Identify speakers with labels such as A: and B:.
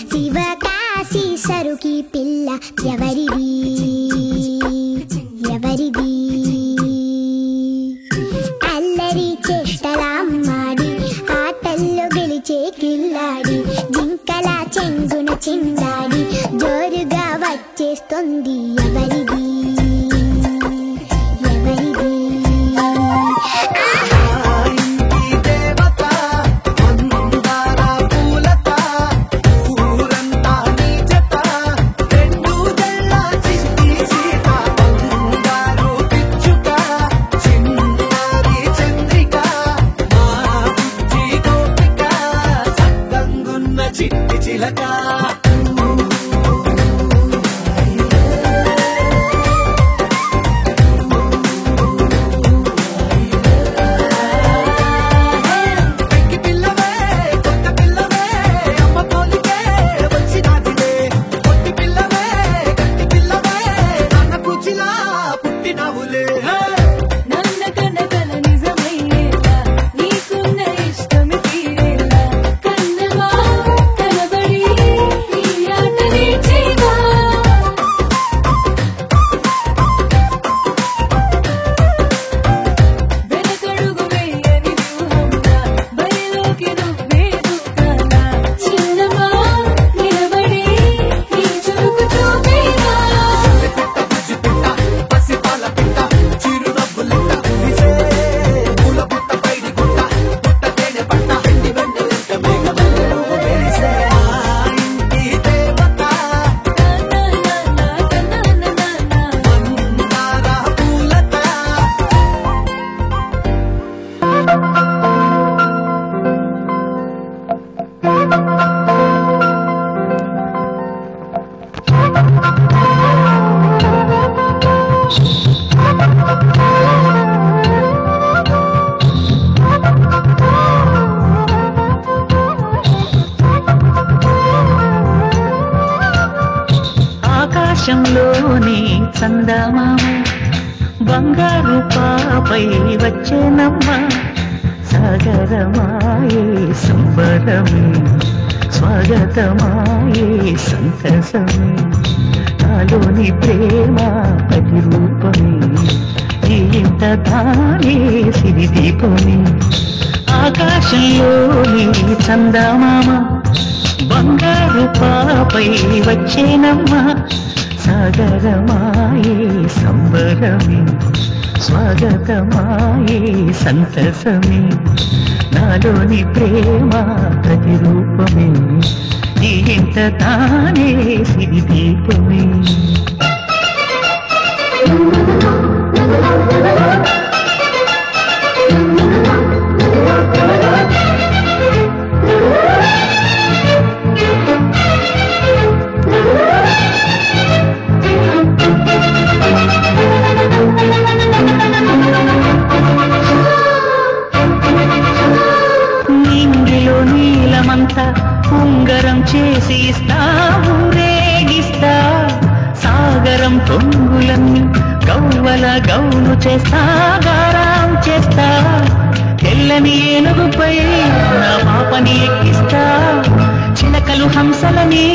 A: శివకాశి సరుకి పిల్ల ఎవరిది ఎవరిది అల్లరి చేష్టలామ్మాడి ఆటల్లో గెలిచే కిల్లాడి జింకల చెంగున చిందాడి జోరుగా వచ్చేస్తుంది ఎవరిది
B: ఆకాశంలోని చందమామ బంగారు పాపై వచ్చేనమ్మ సాగరమాయే సంబరమే స్వాగతమాయే సంతసమే నాలోని ప్రేమ ప్రతిరూపమే ఈ ఇంత తానే సిరిదీపమే ఆకాశంలోని చందమామ బంగారు పాపై వచ్చేనమ్మ సాగరమాయే సంబరమే స్వాగతమాయే సంతసమే నాలోని ప్రేమ ప్రతిరూపమే ఈ ఇంత తానే సిరిదీపమే ఉంగరం చేసి ఇస్తా ఊరేగిస్తా సాగరం పొంగులన్నీ గౌవల గౌను చేస్తా గారాం చేస్తా తెల్లని ఏనుగుపై నా పాపని ఎక్కిస్తా చిలకలు హంసలని